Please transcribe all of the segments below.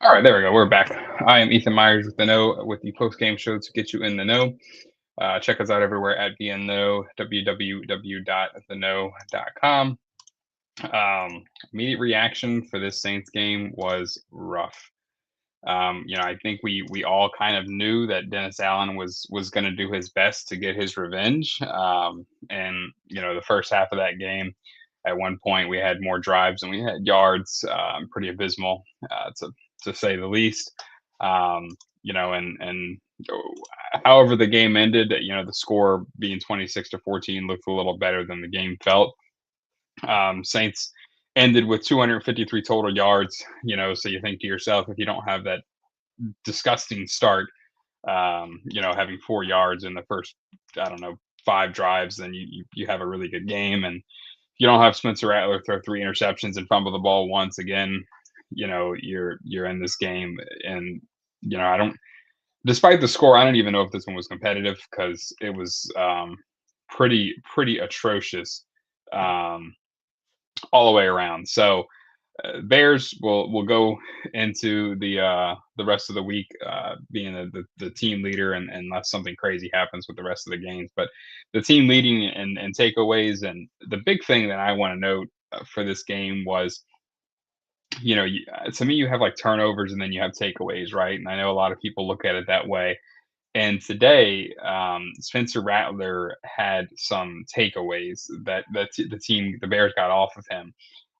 All right, there we go. We're back. I am Ethan Myers with the Know with the post game show to get you in the know. Check us out everywhere at BNKnow, www.theknow.com. Immediate reaction for this Saints game was rough. I think we all kind of knew that Dennis Allen was going to do his best to get his revenge. And the first half of that game, at one point we had more drives than we had yards. Pretty abysmal, to say the least. Um, and however the game ended, the score being 26-14 looked a little better than the game felt. Saints ended with 253 total yards. So you think to yourself, if you don't have that disgusting start, having 4 yards in the first, I don't know, 5 drives, then you have a really good game. And you don't have Spencer Rattler throw 3 interceptions and fumble the ball once again, you're in this game. And I don't, despite the score, I don't even know if this one was competitive because it was pretty atrocious um, all the way around. So Bears will go into the rest of the week being the team leader, and unless something crazy happens with the rest of the games, but the team leading and takeaways. And the big thing that I want to note for this game was, to me, you have like turnovers and then you have takeaways, right? And I know a lot of people look at it that way. And today, Spencer Rattler had some takeaways the Bears got off of him,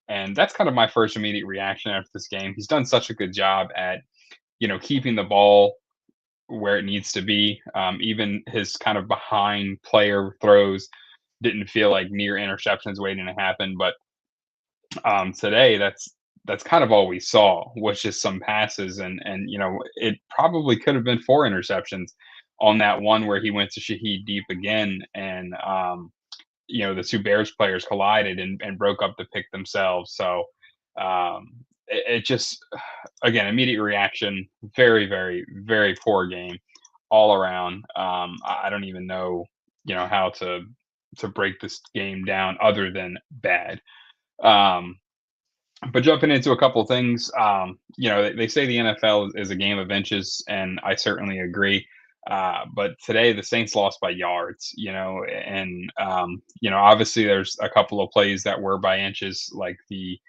and that's kind of my first immediate reaction after this game. He's done such a good job at, keeping the ball where it needs to be. Even his kind of behind player throws didn't feel like near interceptions waiting to happen. But today, that's kind of all we saw was just some passes, and it probably could have been 4 interceptions on that one where he went to Shaheed deep again, and the two Bears players collided and broke up the pick themselves. So it just, again, immediate reaction, very, very, very poor game all around. I don't even know, how to break this game down other than bad. Um, but jumping into a couple of things, they say the NFL is a game of inches, and I certainly agree. But today the Saints lost by yards, and obviously there's a couple of plays that were by inches, like the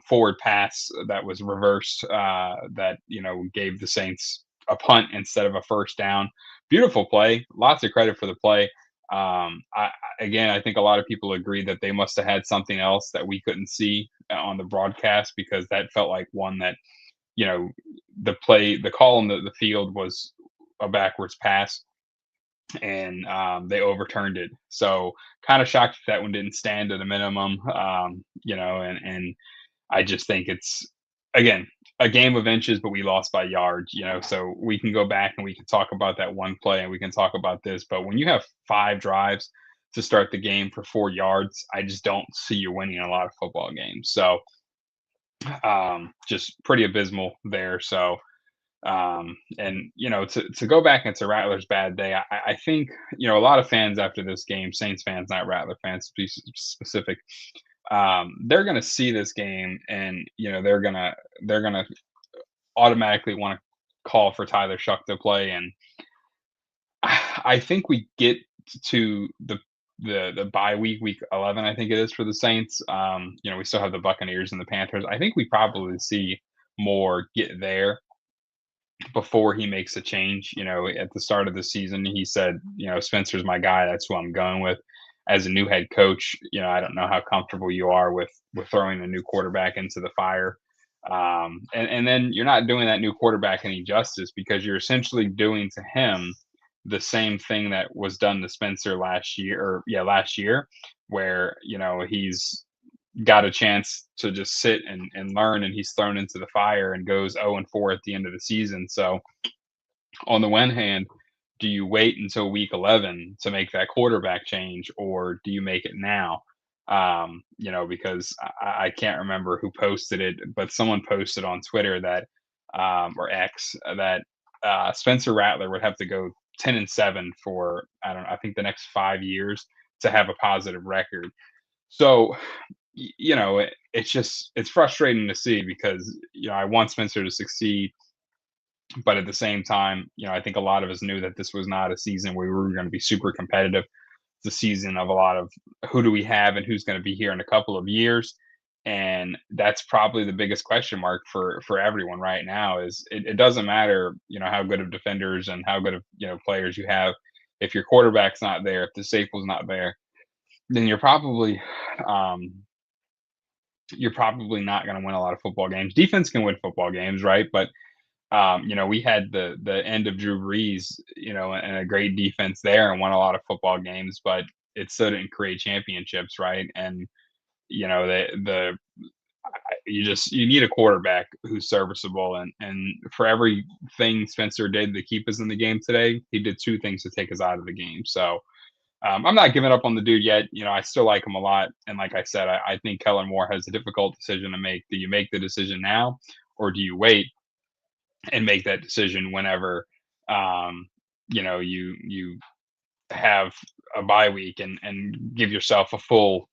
forward pass that was reversed, that gave the Saints a punt instead of a first down. Beautiful play, lots of credit for the play. Again, I think a lot of people agree that they must have had something else that we couldn't see on the broadcast, because that felt like one that, you know, the call on the field was a backwards pass, and they overturned it. So kind of shocked that one didn't stand at a minimum, and I just think it's, again, a game of inches, but we lost by yards, so we can go back and we can talk about that one play and we can talk about this. But when you have 5 drives to start the game for 4 yards, I just don't see you winning a lot of football games. So just pretty abysmal there. So, and to go back into Rattler's bad day, I think, a lot of fans after this game, Saints fans, not Rattler fans to be specific, they're going to see this game, and they're gonna automatically want to call for Tyler Shuck to play. And I think we get to the bye week, week 11, I think it is, for the Saints. We still have the Buccaneers and the Panthers. I think we probably see more get there before he makes a change. At the start of the season, he said, Spencer's my guy. That's who I'm going with. As a new head coach, I don't know how comfortable you are with throwing a new quarterback into the fire. And then you're not doing that new quarterback any justice, because you're essentially doing to him the same thing that was done to Spencer last year, where, he's got a chance to just sit and learn, and he's thrown into the fire and goes 0-4 at the end of the season. So on the one hand, do you wait until week 11 to make that quarterback change, or do you make it now? Because I can't remember who posted it, but someone posted on Twitter that, or X, that Spencer Rattler would have to go 10-7 for, I don't know, I think the next 5 years to have a positive record. So it's just it's frustrating to see because I want Spencer to succeed, but at the same time, I think a lot of us knew that this was not a season where we were going to be super competitive. It's a season of a lot of who do we have and who's going to be here in a couple of years. And that's probably the biggest question mark for everyone right now is it doesn't matter, how good of defenders and how good of, players you have. If your quarterback's not there, if the staple's not there, then um, you're probably not going to win a lot of football games. Defense can win football games, right? But we had the end of Drew Brees, and a great defense there and won a lot of football games, but it still didn't create championships, right? And the you need a quarterback who's serviceable, and for everything Spencer did to keep us in the game today, he did two things to take us out of the game. So I'm not giving up on the dude yet. I still like him a lot, and like I said, I think Kellen Moore has a difficult decision to make. Do you make the decision now, or do you wait and make that decision whenever you have a bye week and give yourself a full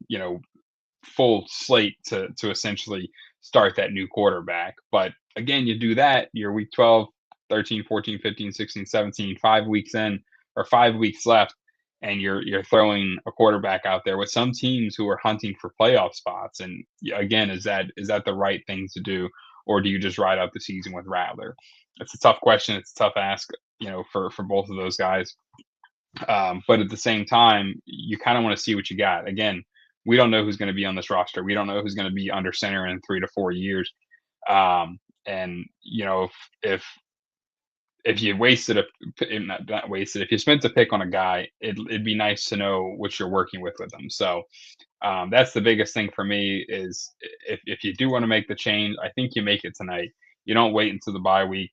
slate to essentially start that new quarterback. But again, you do that, you're week 12, 13, 14, 15, 16, 17, 5 weeks in or 5 weeks left, and you're throwing a quarterback out there with some teams who are hunting for playoff spots. And again, is that the right thing to do, or do you just ride out the season with Rattler? It's a tough question. It's a tough ask, for both of those guys. But at the same time, you kind of want to see what you got. Again, we don't know who's going to be on this roster. We don't know who's going to be under center in 3 to 4 years. And if you wasted not wasted, if you spent a pick on a guy, it'd be nice to know what you're working with them. So that's the biggest thing for me is if you do want to make the change, I think you make it tonight. You don't wait until the bye week,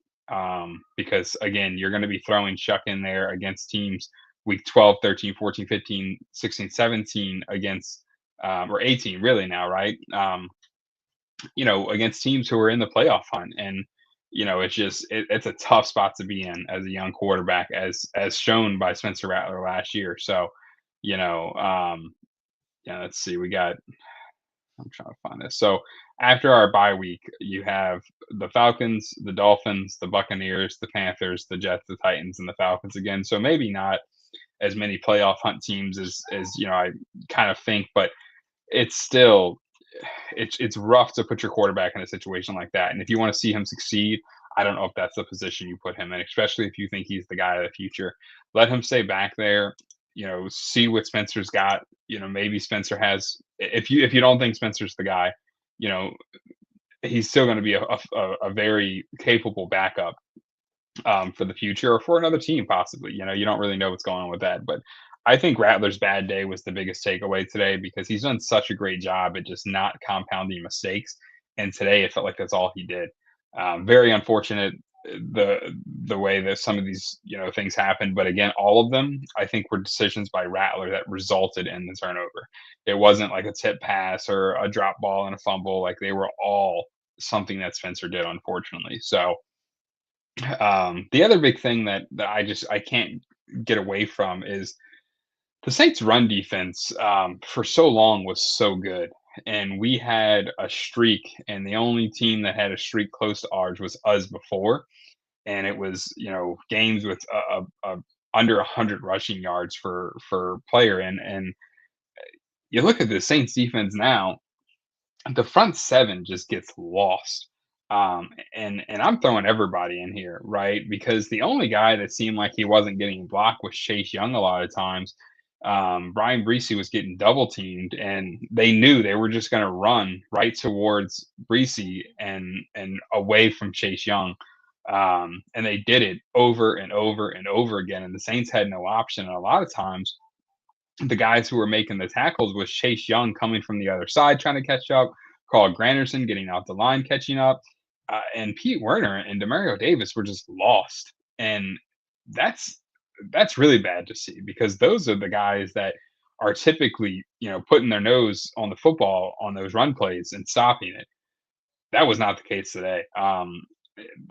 because again, you're going to be throwing Chuck in there against teams week 12, 13, 14, 15, 16, 17 against, or 18 really now, right? Against teams who are in the playoff hunt. And, it's a tough spot to be in as a young quarterback, as shown by Spencer Rattler last year. So, you know, yeah, let's see. I'm trying to find this. So after our bye week, you have the Falcons, the Dolphins, the Buccaneers, the Panthers, the Jets, the Titans, and the Falcons again. So maybe not as many playoff hunt teams as I kind of think, but it's still it's rough to put your quarterback in a situation like that. And if you want to see him succeed, I don't know if that's the position you put him in, especially if you think he's the guy of the future. Let him stay back there. See what Spencer's got. Maybe Spencer has. If you don't think Spencer's the guy, you know, he's still going to be a very capable backup, for the future or for another team possibly. You don't really know what's going on with that, but I think Rattler's bad day was the biggest takeaway today because he's done such a great job at just not compounding mistakes, and today it felt like that's all he did. Very unfortunate, the way that some of these things happened, but again, all of them I think were decisions by Rattler that resulted in the turnover. It wasn't like a tip pass or a drop ball and a fumble; like they were all something that Spencer did, unfortunately. So the other big thing that I can't get away from is the Saints' run defense, for so long was so good, and we had a streak, and the only team that had a streak close to ours was us before, and it was games with under 100 rushing yards for player, and you look at the Saints defense now, the front seven just gets lost. And I'm throwing everybody in here, right? Because the only guy that seemed like he wasn't getting blocked was Chase Young a lot of times. Brian Breesy was getting double teamed, and they knew they were just going to run right towards Breesy and away from Chase Young. And they did it over and over and over again, and the Saints had no option. And a lot of times, the guys who were making the tackles was Chase Young coming from the other side trying to catch up, Carl Granderson getting out the line catching up, and Pete Werner and Demario Davis were just lost. And that's that's really bad to see because those are the guys that are typically, putting their nose on the football on those run plays and stopping it. That was not the case today.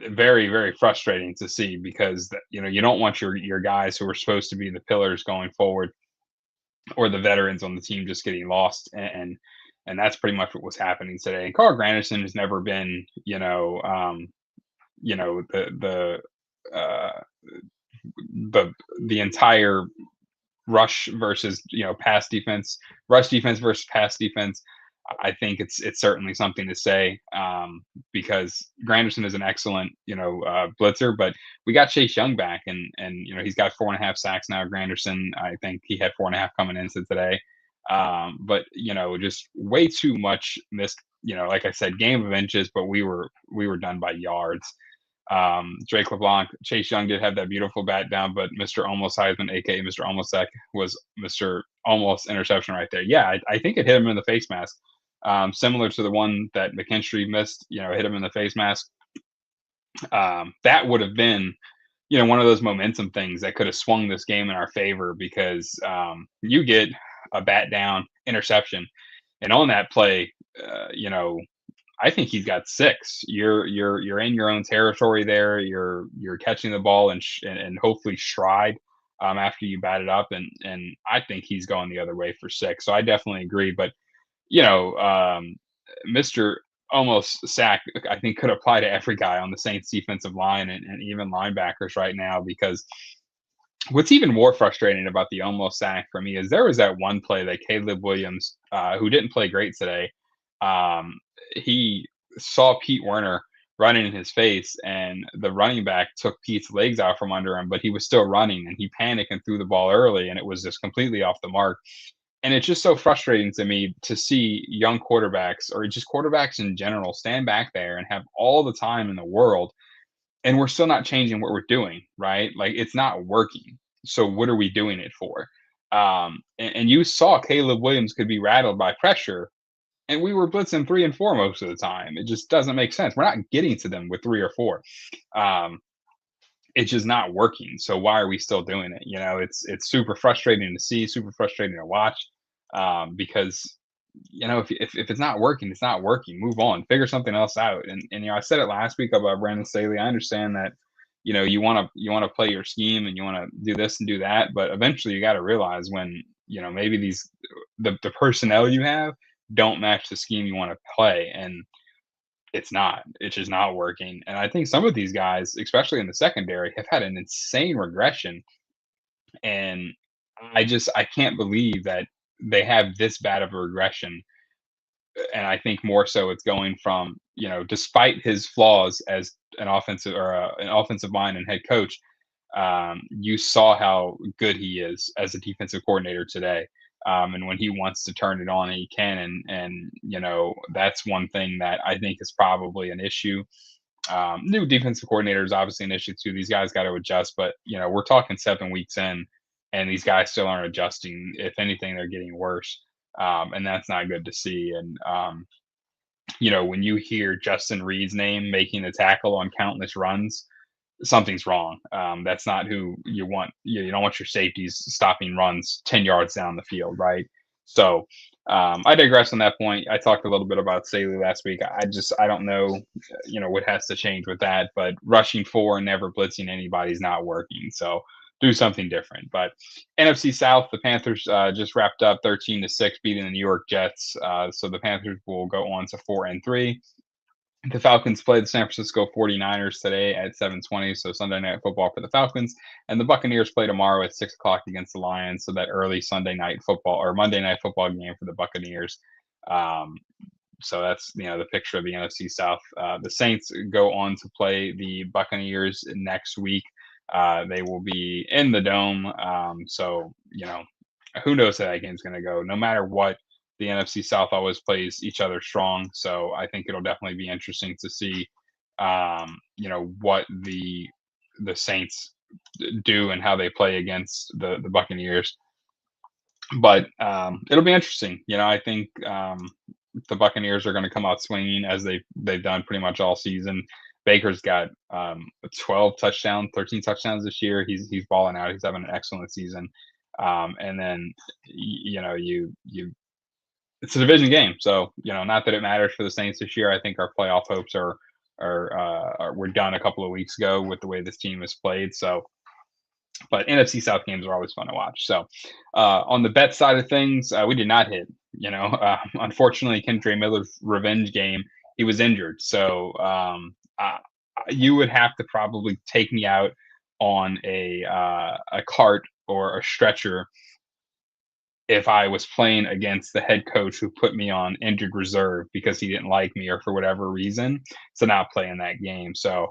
Very, very frustrating to see because you don't want your guys who are supposed to be the pillars going forward or the veterans on the team just getting lost. And And that's pretty much what was happening today. And Carl Granderson has never been, uh, the the entire rush versus pass defense, rush defense versus pass defense. I think it's certainly something to say, because Granderson is an excellent blitzer, but we got Chase Young back, and he's got 4.5 sacks now. Granderson, I think he had 4.5 coming into today, but just way too much missed. Like I said, game of inches, but we were done by yards. Drake LeBlanc, Chase Young did have that beautiful bat down, but Mr. Almost Heisman, aka Mr. Almost Sack, was Mr. Almost interception right there. Yeah, I think it hit him in the face mask, similar to the one that McKinstry missed. Hit him in the face mask. That would have been, one of those momentum things that could have swung this game in our favor, because you get a bat down interception, and on that play, I think he's got 6. You're in your own territory there. You're catching the ball and hopefully stride after you bat it up, and I think he's going the other way for 6. So I definitely agree. But Mr. Almost Sack, I think, could apply to every guy on the Saints defensive line, and even linebackers right now, because what's even more frustrating about the almost sack for me is there was that one play that Caleb Williams, who didn't play great today, he saw Pete Werner running in his face, and the running back took Pete's legs out from under him, but he was still running, and he panicked and threw the ball early, and it was just completely off the mark. And it's just so frustrating to me to see young quarterbacks, or just quarterbacks in general, stand back there and have all the time in the world, and we're still not changing what we're doing, right? Like, it's not working. So what are we doing it for? And you saw Caleb Williams could be rattled by pressure, and we were blitzing 3 and 4 most of the time. It just doesn't make sense. We're not getting to them with 3 or 4. Um, it's just not working. So why are we still doing it? It's super frustrating to see, super frustrating to watch, because if it's not working, it's not working. Move on, figure something else out. And I said it last week about Brandon Staley. I understand that you want to play your scheme, and you want to do this and do that, but eventually you got to realize when maybe the personnel you have don't match the scheme you want to play, and it's just not working. And I think some of these guys, especially in the secondary, have had an insane regression, and I can't believe that they have this bad of a regression. And I think more so it's going from, despite his flaws as an offensive mind and head coach, you saw how good he is as a defensive coordinator today. And when he wants to turn it on, he can. And that's one thing that I think is probably an issue. New defensive coordinator is obviously an issue too. These guys got to adjust, but we're talking 7 weeks in, and these guys still aren't adjusting. If anything, they're getting worse, and that's not good to see. And when you hear Justin Reed's name making the tackle on countless runs, something's wrong. That's not who you want. You don't want your safeties stopping runs 10 yards down the field, right? So I digress on that point. I talked a little bit about Staley last week. I don't know, what has to change with that. But rushing 4 and never blitzing anybody is not working. So do something different. But NFC South, the Panthers just wrapped up 13-6, beating the New York Jets. So the Panthers will go on to 4-3. The Falcons play the San Francisco 49ers today at 7:20, so Sunday Night Football for the Falcons. And the Buccaneers play tomorrow at 6 o'clock against the Lions, so that early Sunday Night Football or Monday Night Football game for the Buccaneers. Um, so that's the picture of the NFC South. The Saints go on to play the Buccaneers next week. They will be in the Dome, so who knows how that game's going to go. No matter what, the NFC South always plays each other strong, so I think it'll definitely be interesting to see, what the Saints do and how they play against the Buccaneers. But it'll be interesting. I think the Buccaneers are going to come out swinging, as they've done pretty much all season. Baker's got 12 touchdowns, 13 touchdowns this year. He's balling out. He's having an excellent season. And then you it's a division game, so not that it matters for the Saints this year. I think our playoff hopes are were done a couple of weeks ago with the way this team has played. So, but NFC South games are always fun to watch. So, on the bet side of things, we did not hit. unfortunately, Kendre Miller's revenge game, he was injured. So you would have to probably take me out on a cart or a stretcher if I was playing against the head coach who put me on injured reserve because he didn't like me or for whatever reason, to not play in that game. So,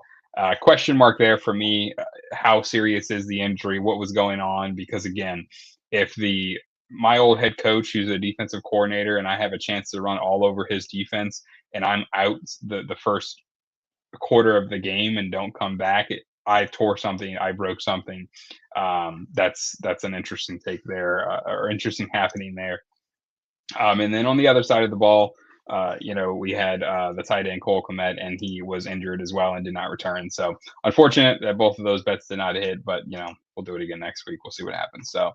question mark there for me. How serious is the injury? What was going on? Because again, if the my old head coach, who's a defensive coordinator, and I have a chance to run all over his defense, and I'm out the first quarter of the game and don't come back, I tore something, I broke something. That's an interesting take there, or interesting happening there. And then on the other side of the ball, we had the tight end Cole Kmet, and he was injured as well and did not return. So unfortunate that both of those bets did not hit, but we'll do it again next week. We'll see what happens. So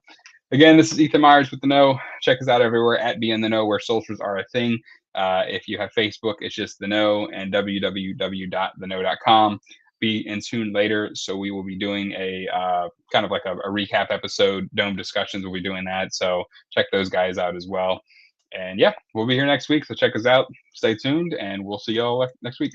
again, this is Ethan Myers with the Know. Check us out everywhere at Be in the Know, where socials are a thing. If you have Facebook, it's just the Know, and www.theknow.com. Be in tune later. So we will be doing a kind of like a recap episode, Dome discussions. We'll be doing that. So check those guys out as well. And yeah, we'll be here next week. So check us out. Stay tuned, and we'll see y'all next week.